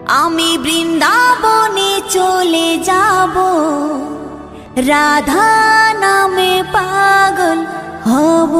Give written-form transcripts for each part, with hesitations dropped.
আমি বৃন্দাবনে চলে যাব, রাধা নামে পাগল হব।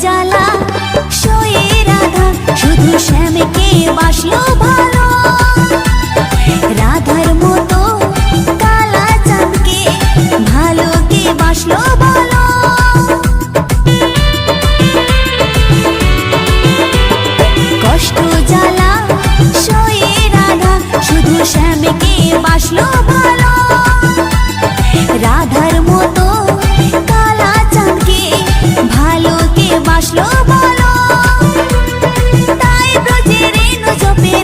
জ্বালা সয়ে রাধা শুধু শ্যামকে বাসলো ভালো, রাধার মতো কালা চাঁদকে ভালো কে বাসলো বলো। কষ্ট জ্বালা সয়ে রাধা শুধু শ্যামকে বাসলো ভালো, রাধার মতো কালা চাঁদকে ভালো বাসলো বলো। তাই ব্রজের রেণু জপে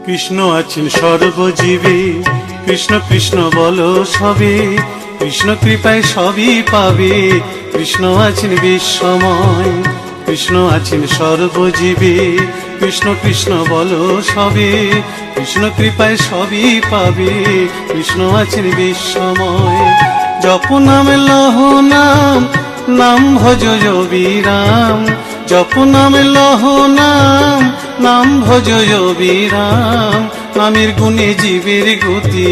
কৃষ্ণ আছেন সর্বজীবে, কৃষ্ণ কৃষ্ণ বলো সবে, কৃষ্ণ কৃপায় সবই পাবে। কৃষ্ণ আছেন বিশ্বময়, কৃষ্ণ আছেন সর্বজীবে, কৃষ্ণ কৃষ্ণ বলো সবে, কৃষ্ণ কৃপায় সবই পাবে। কৃষ্ণ আছেন বিশ্বময়। জপ নাম লহ নাম, নাম ভজ বিরাম। জপ নাম লহ নাম, নাম ভজ বিরাম। নামের গুণে জীবের গতি,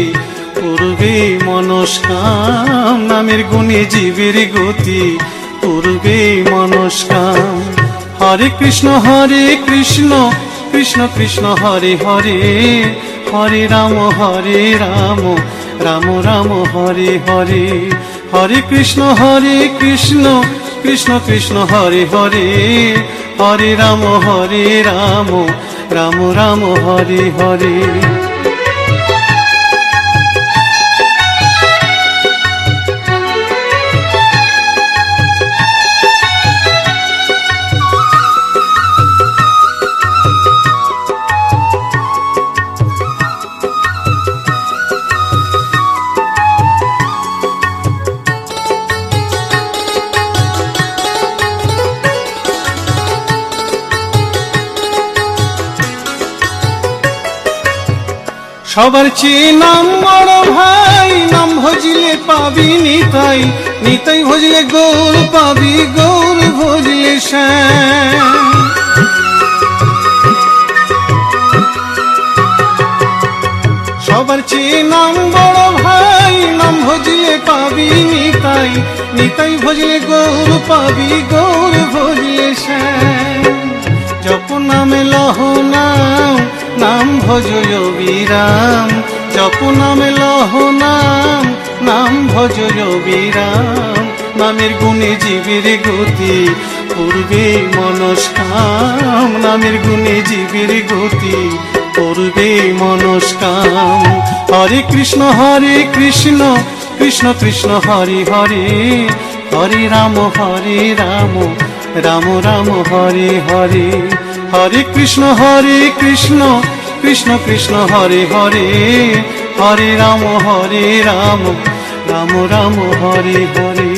পূর্বে মনস্কাম। নামের গুণে জীবের গতি, পূর্বে মনস্কাম। হরে কৃষ্ণ কৃষ্ণ কৃষ্ণ হরে হরে, হরে রাম রাম রাম হরে হরে। হরে কৃষ্ণ কৃষ্ণ কৃষ্ণ হরে হরে, হরে রাম রাম রাম হরে হরে। সবার চেয়ে নাম বড় ভাই, নাম ভজিলে পাবি নিতাই, নিতাই ভজলে গৌর পাবি, গৌর ভজলে শ্যাম। সবার চেয়ে নাম বড় ভাই, নাম ভজিলে পাবি নিতাই, নিতাই ভজলে গৌর পাবি, গৌর ভজলে শ্যাম। জপ নামে লহ নাম, নাম ভজ বিরাম। জপ নামে লহ নাম, নাম ভজ বিরাম। নামের গুণে জীবের গতি, পূর্বে মনস্কাম। নামের গুণে জীবের গতি, পূর্বে মনস্কাম। হরে কৃষ্ণ কৃষ্ণ কৃষ্ণ হরে হরে, হরে রাম রাম রাম হরে হরে। হরে কৃষ্ণ কৃষ্ণ কৃষ্ণ হরে হরে, হরে রাম রাম রাম হরে হরে।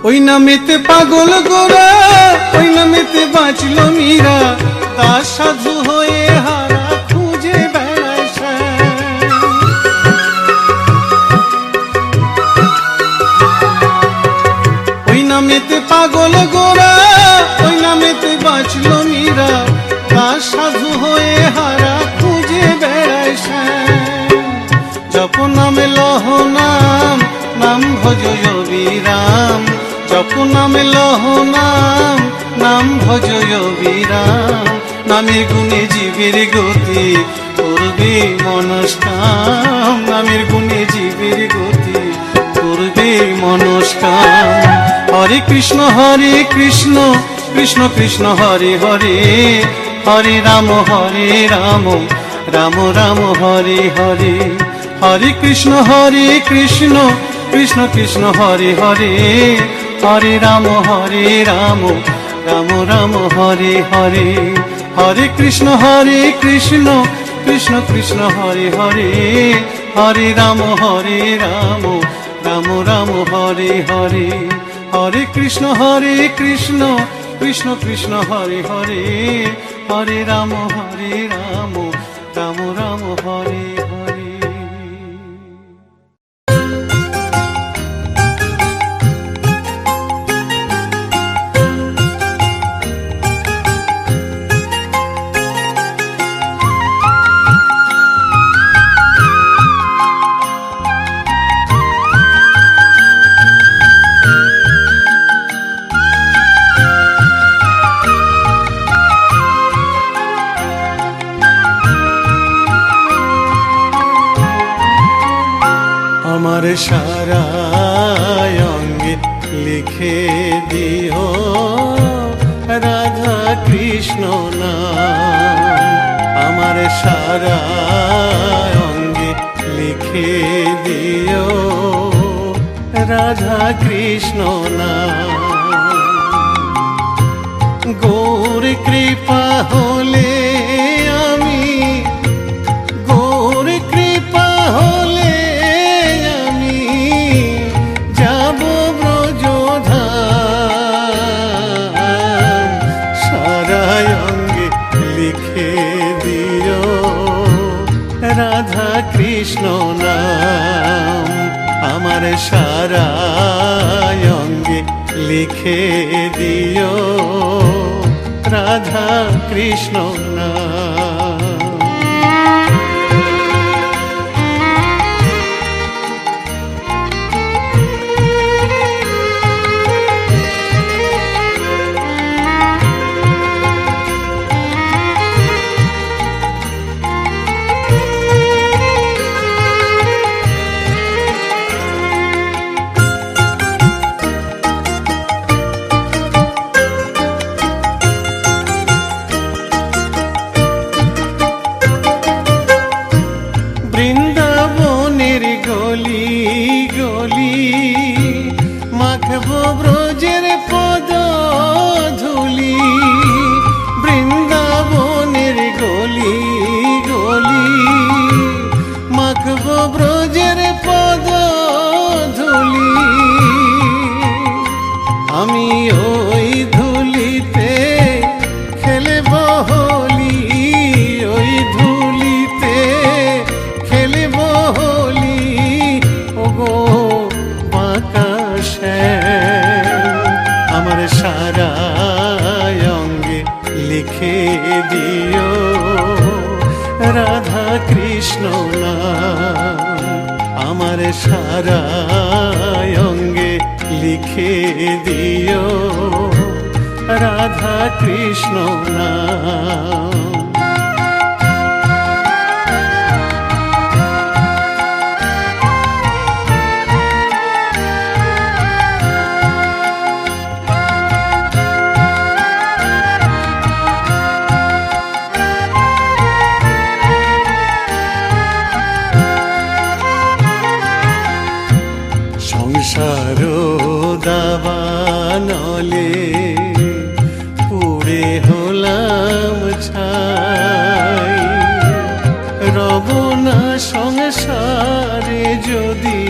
ওই নামেতে পাগল গোরা, ওই নামেতে বাঁচল মীরা। দাস সাধু হয়ে হারা খুঁজে বেড়ায় শ্যাম। ওই নামেতে পাগল গোরা, ওই নামেতে বাঁচল মীরা। দাস সাধু হয়ে হারা খুঁজে বেড়ায় শ্যাম। জপ নামে লহ নাম, নাম ভজ বিরাম। জপ নামে লহ নাম, নাম ভজ বিরাম। নামের গুণে জীবের গতি, পূর্বে মনস্কাম। নামের গুণে জীবের গতি, পূর্বে মনস্কাম। হরে কৃষ্ণ কৃষ্ণ কৃষ্ণ হরে হরে, হরে রাম রাম রাম হরে হরে। হরে কৃষ্ণ কৃষ্ণ কৃষ্ণ হরে হরে, হরে রাম রাম রাম হরে হরে। হরে কৃষ্ণ কৃষ্ণ কৃষ্ণ হরে হরে, হরে রাম রাম রাম হরে হরে। হরে কৃষ্ণ কৃষ্ণ কৃষ্ণ হরে হরে, হরে রাম রাম রাম হরে হরে। আমার সারা অঙ্গে লিখে দিও রাধা কৃষ্ণ নাম। আমার সারা অঙ্গে লিখে দিও রাধা কৃষ্ণ নাম। গৌর কৃপা হলে আমি, গৌর কৃপা হলে আমি যাব ব্রজধাম। সারা অঙ্গে লিখে দিও রাধা কৃষ্ণ নাম। আমার সারা অঙ্গে লিখে দিও রাধা কৃষ্ণ নাম। বৃন্দাবনের গলি গলি মাখবো ব্রজের পদ ধুলি। বৃন্দাবনের গলি গলি মাখবো ব্রজের পদ ধুলি। আমি ওই ধুলিতে খেলব হোলি, ওই ধুলিতে খেলব হোলি। ওগো বাঁকা শ্যাম, আমার সারা অঙ্গে লিখে দিও রাধা কৃষ্ণ নাম। আমার সারা অঙ্গে লিখে দিও রাধা কৃষ্ণ নাম। সংসার দাবানলে পুড়ে হলাম ছাই। রব না সংসারে যদি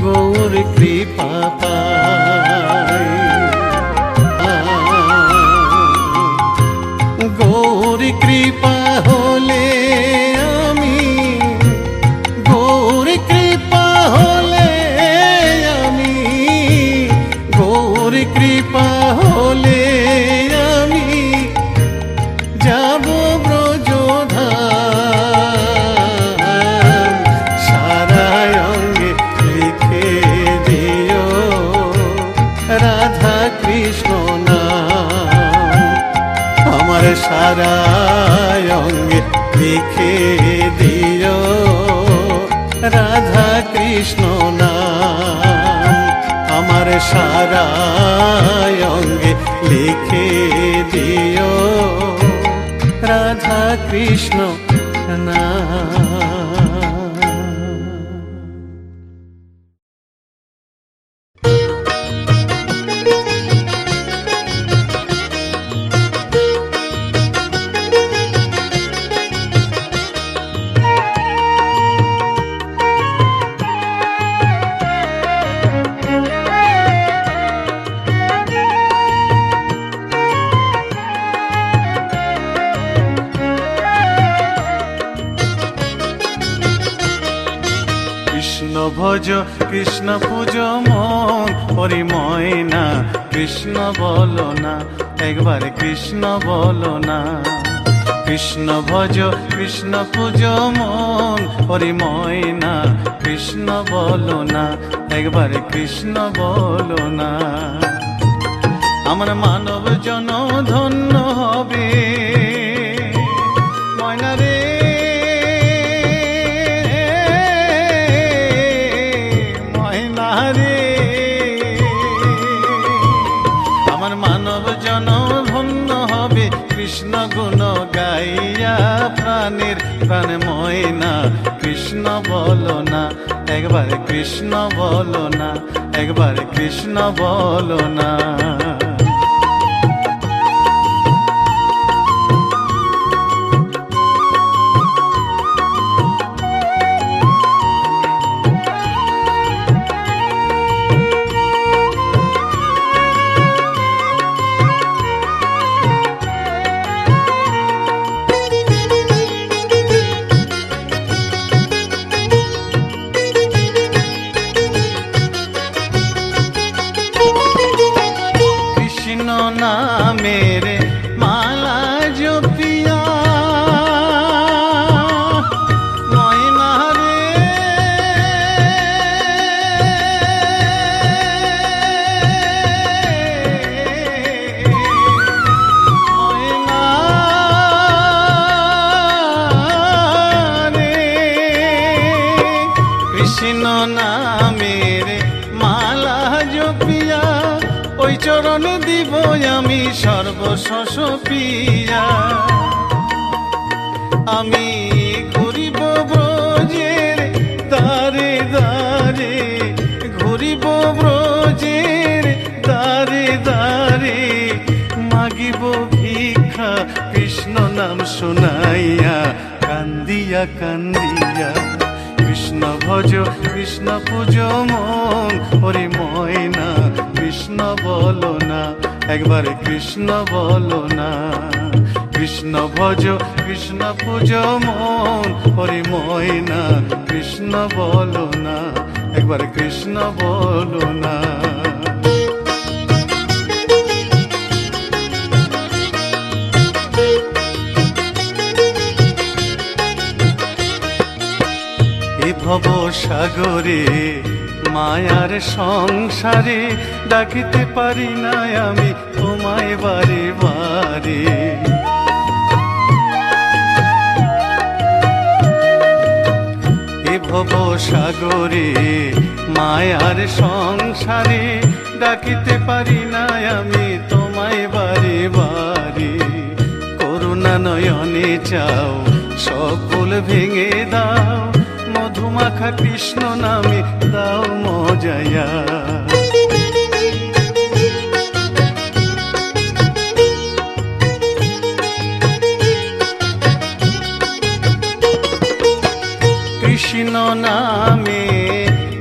গৌর কৃপা পাই। গৌর কৃপা হলে আমি, গৌর কৃপা হলে আমি, গৌর কৃপা হলে আমি যাব ব্রজধাম। সারা অঙ্গে লিখে দিও রাধা কৃষ্ণ নাম। আমার সারা অঙ্গে লিখে দিও রাধা কৃষ্ণ নাম। আমার সারা অঙ্গে লিখে দিও রাধা কৃষ্ণ নাম। কৃষ্ণ ভজ কৃষ্ণ পূজ মন পরিময় না। কৃষ্ণ বলো না, একবার কৃষ্ণ বলো না। কৃষ্ণ ভজ কৃষ্ণ পূজ মন পরিময় না। কৃষ্ণ বলো না, একবার কৃষ্ণ বলো না। আমার মানব জন ধন্য হবে ময়না রে। কৃষ্ণ গুণ গাইয়া প্রাণের প্রাণ ময়না কৃষ্ণ বলো না, একবার কৃষ্ণ বলো না, একবার কৃষ্ণ বলো না। কৃষ্ণ নামের মালা জপিয়া ময়না রে, ময়না রে, কৃষ্ণ নামের মালা জপিয়া ওই চরণ দিব আমি সর্বশস পিয়া। আমি ঘুরিব ব্রজের দ্বারে দ্বারে, ঘুরিব ব্রজের দ্বারে দ্বারে, মাগিব ভিক্ষা কৃষ্ণ নাম শুনাইয়া, কান্দিয়া কান্দিয়া। কৃষ্ণ ভজ কৃষ্ণ পূজ মন হরি ময়না কৃষ্ণ বলো না, একবার কৃষ্ণ বলো না। কৃষ্ণ ভজ কৃষ্ণ পূজ মন হরি ময়না কৃষ্ণ বলো না, একবার কৃষ্ণ বলো না। এ ভব সাগরে মায়ার সংসারে ডাকিতে পারি না আমি তোমায় বারে বারে। এ ভব সাগরে মায়ার সংসারে ডাকিতে পারি না আমি তোমায় বারে বারে। করুণা নয়নে চাও সকল ভেঙে দাও, মধুমাখা কৃষ্ণ নামে দাও মজায়া। কৃষ্ণ নামে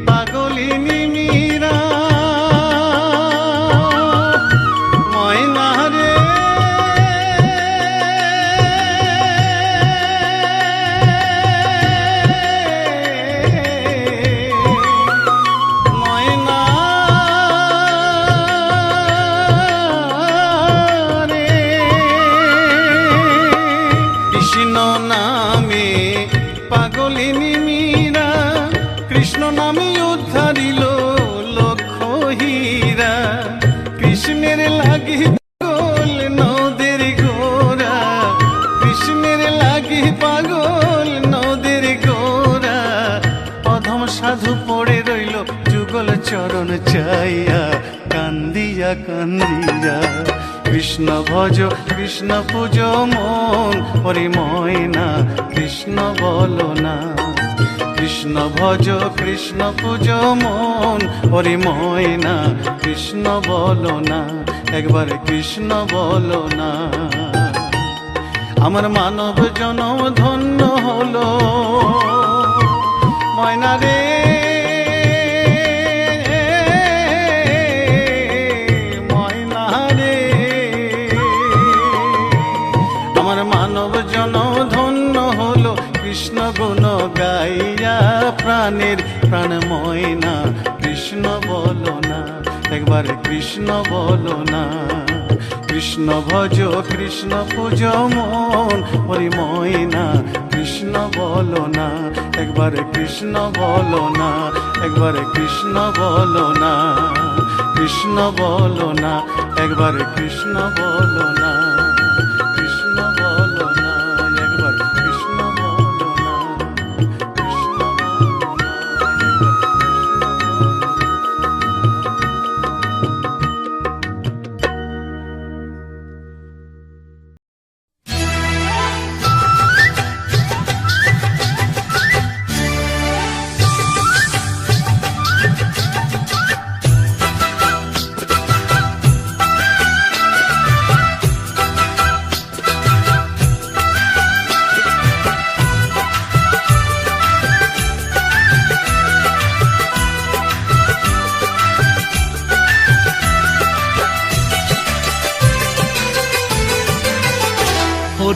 পাগলিনী মীরা ময়না রে, ময়না রে। কৃষ্ণ নামে পাগলিনী মীরা, কৃষ্ণ নামে উদ্ধারিল লক্ষ হীরা। কৃষ্ণের লাগি পাগল নদের গোরা, কৃষ্ণের লাগি পাগল নদের গোরা। অধম সাধু পড়ে রইল যুগল চরণ চাইয়া, কান্দিয়া কান্দিয়া। কৃষ্ণ ভজ কৃষ্ণ পূজ মন হরি ময়না কৃষ্ণ বলো না। কৃষ্ণ ভজ কৃষ্ণ পূজ মন হরি ময়না কৃষ্ণ বলো না, একবার কৃষ্ণ বলো না। আমার মানব জনম ধন্য হলো ময়না রে, ময়না রে। আমার মানব জনম ধন্য হলো কৃষ্ণ গুণ গাইয়া প্রাণের প্রাণ ময়না কৃষ্ণ বলো না, একবার কৃষ্ণ বলো না। কৃষ্ণ ভজ কৃষ্ণ পূজ মন হরি ময়না কৃষ্ণ বলো না, একবার কৃষ্ণ বলো না, একবার কৃষ্ণ বলো না। কৃষ্ণ বলো না, একবার কৃষ্ণ বলো না।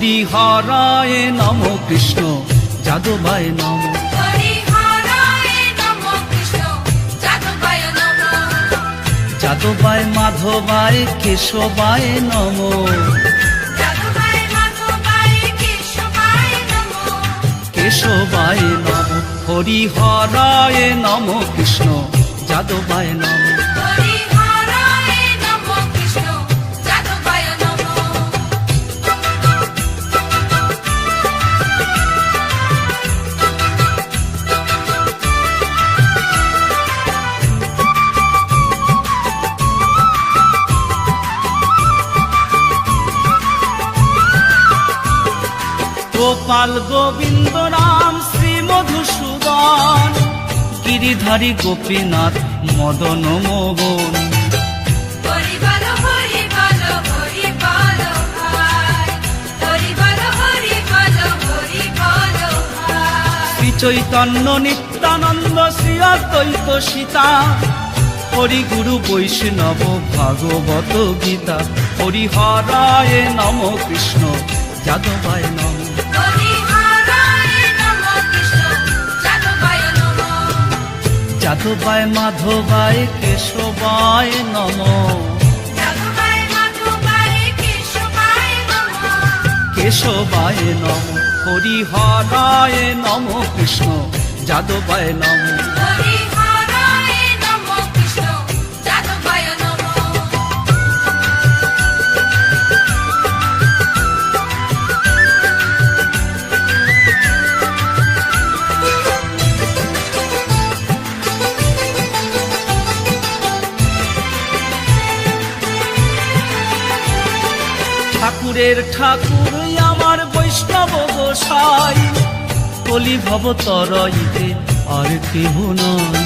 হরিহরায় নম কৃষ্ণ যাদবায় নম হরিহরায় নমঃ কৃষ্ণ যাদবায় নমঃ যাদবায় মাধবায় কেশবায় নম যাদবায় মাধবায় কেশবায় নমঃ কেশবায় নম হরিহরায় নম কৃষ্ণ যাদবায় নম হরিহরায় নমঃ কৃষ্ণ যাদবায় নমঃ গোপাল গোবিন্দ রাম শ্রী মধুসূদন গিরিধারী গোপীনাথ মদন মোহন হরি বল হরি বল হরি বল ভাই হরি বল হরি বল হরি বল ভাই শ্রী চৈতন্য নিত্যানন্দ শ্রী অদ্বৈত সীতা হরি গুরু বৈষ্ণব ভাগবত গীতা হরিহরায় নম কৃষ্ণ যাদবায় নম হরিহরায় নমঃ কৃষ্ণ যাদবায় নমঃ যাদবায় মাধবায় কেশবায় নম যাদবায় মাধবায় কেশবায় নমঃ কেশবায় নম হরিহরায় নম কৃষ্ণ যাদবায় নম হরিহরায় নমঃ কৃষ্ণ যাদবায় নমঃ ঠাকুরের ঠাকুর আমার বৈষ্ণব গোসাই কলি ভব তরইতে আর কেহ নয়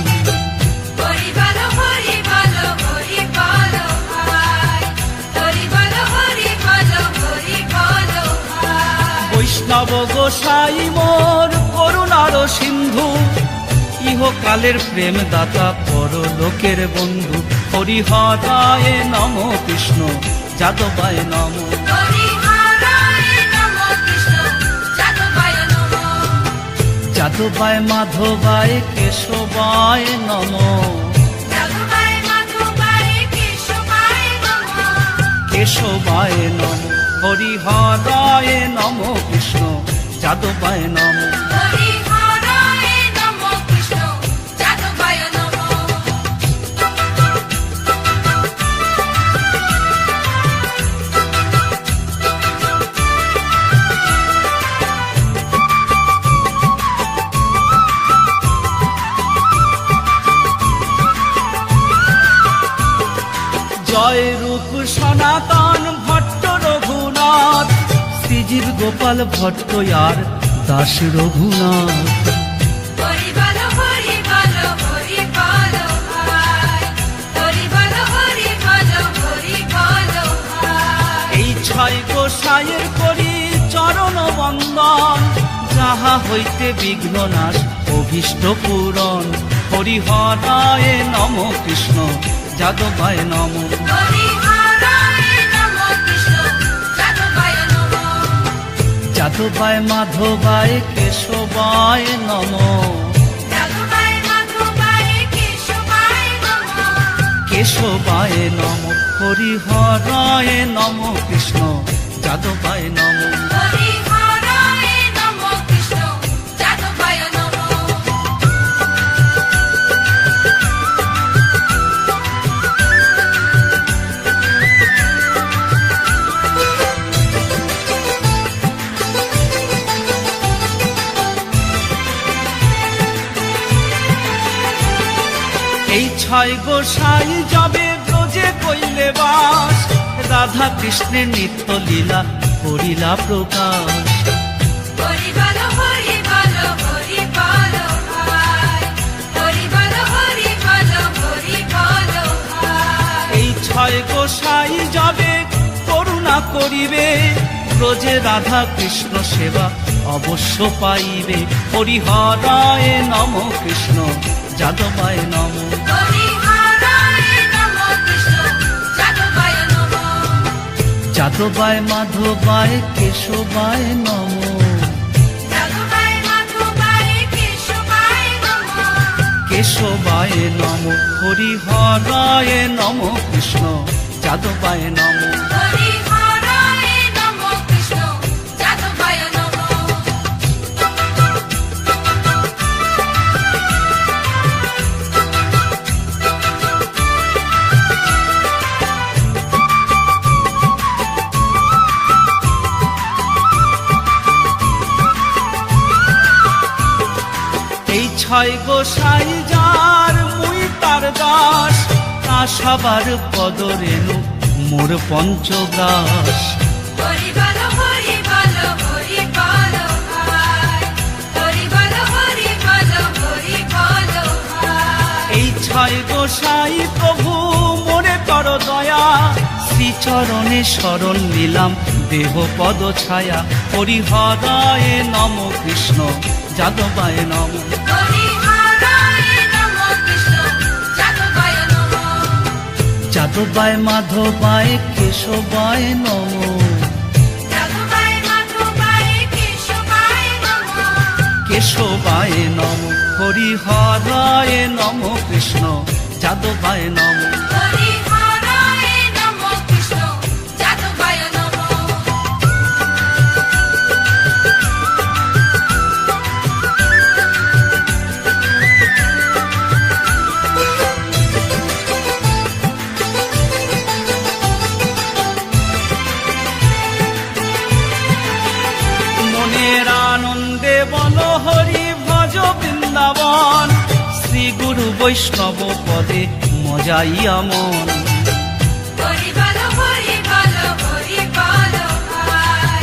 হরি বল হরি বল হরি বল ভাই হরি বল হরি বল হরি বল ভাই বৈষ্ণব গোসাই মোর করুণার সিন্ধু ইহকালের প্রেম দাতা পরলোকের বন্ধু হরিহরায় নম কৃষ্ণ যাদবায় নম হরিহরায় নমঃ কৃষ্ণ যাদবায় নমঃ যাদবায় মাধবায় কেশবায় নম যাদবায় মাধবায় কেশবায় নমঃ কেশবায় নম হরিহরায় নম কৃষ্ণ যাদবায় নম হরিহরায় নমঃ কৃষ্ণ যাদবায় নমঃ জয় রূপ সনাতন ভট্ট রঘুনাথ শ্রীজীব গোপাল ভট্ট আর দাস রঘুনাথ হরি বল হরি বল হরি বল ভাই হরি বল হরি বল হরি বল ভাই এই ছয় গোসাইয়ের করি চরণ বন্দন যাহা হইতে বিঘ্ন নাশ অভীষ্ট পূরণ হরিহরায় নম কৃষ্ণ যাদবায় নম হরিহরায় নমঃ কৃষ্ণ যাদবায় নমঃ যাদবায় মাধবায় কেশবায় নম যাদবায় মাধবায় কেশবায় নমঃ কেশবায় নম হরিহরায় নম কৃষ্ণ যাদবায় নম হরিহরায় নমঃ কৃষ্ণ যাদবায় নমঃ এই ছয় গোসাই যাবে ব্রজে কইলে বাস রাধা কৃষ্ণের নিত্য লীলা করিলা প্রকাশ হরি বল হরি বল হরি বল ভাই হরি বল হরি বল হরি বল ভাই এই ছয় গোসাই যাবে করুণা করিবে ব্রজে রাধা কৃষ্ণ সেবা অবশ্য পাইবে হরিহরায় নম কৃষ্ণ যাদবায় নম হরিহরায় নমঃ কৃষ্ণ যাদবায় নমঃ যাদবায় মাধবায় কেশবায় নমো যাদবায় মাধবায় কেশবায় নমঃ কেশবায় নমো হরিহরায় নমো কৃষ্ণ যাদবায় নমো হরিহরায় নমঃ কৃষ্ণ যাদবায় নমঃ এই ছয় গোসাই যার মুই তার দাস তা সবার পদ রেণু মোর পঞ্চগ্রাস হরি বলো হরি বলো হরি বলো ভাই হরি বলো হরি বলো হরি বলো ভাই এই ছয় গোসাই প্রভু মোরে কর দয়া শ্রীচরণে শরণ নিলাম দেহ পদ ছায়া হরিহরায় নম কৃষ্ণ যাদবায় নম হরিহরায় নমঃ কৃষ্ণ যাদবায় নমঃ যাদবায় মাধবায় কেশবায় নম যাদবায় মাধবায় কেশবায় নমঃ কেশবায় নম হরিহরায় নম কৃষ্ণ যাদবায় নম হরিহরায় নমঃ কৃষ্ণ যাদবায় নমঃ মনের আনন্দে বল হরি ভজ বৃন্দাবন শ্রী গুরু বৈষ্ণব পদে মজাইয়া মন হরি বলো হরি বলো হরি বলো ভাই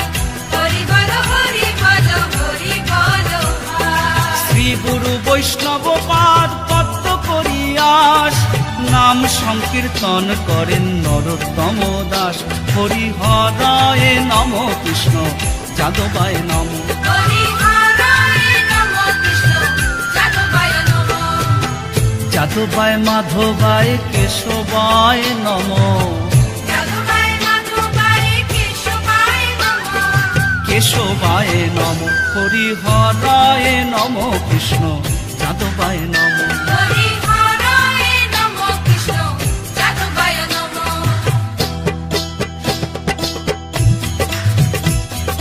হরি বলো হরি বলো হরি বলো ভাই শ্রী গুরু বৈষ্ণব পাদ পদ্ম করিয়াস নাম সংকীর্তন করেন নরোত্তম দাস হরিহরায় নম কৃষ্ণ যাদবায় নম হরিহরায় নমঃ কৃষ্ণ যাদবায় নমঃ যাদবায় মাধবায় কেশবায় নম যাদবায় মাধবায় কেশবায় নমঃ কেশবায় নম হরিহরায় নম কৃষ্ণ যাদবায় নম হরিহরায় নমঃ কৃষ্ণ যাদবায় নমঃ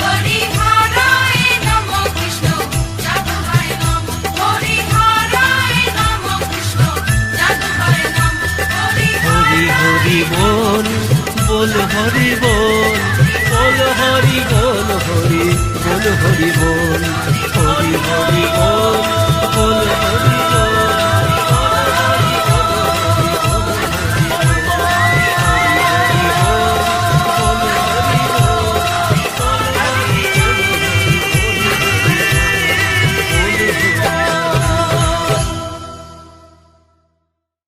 হরিহরায় নমঃ কৃষ্ণ যাদবায় নমঃ হরিহরায় নমঃ কৃষ্ণ যাদবায় নমঃ হরি হরি বল বল হরি বল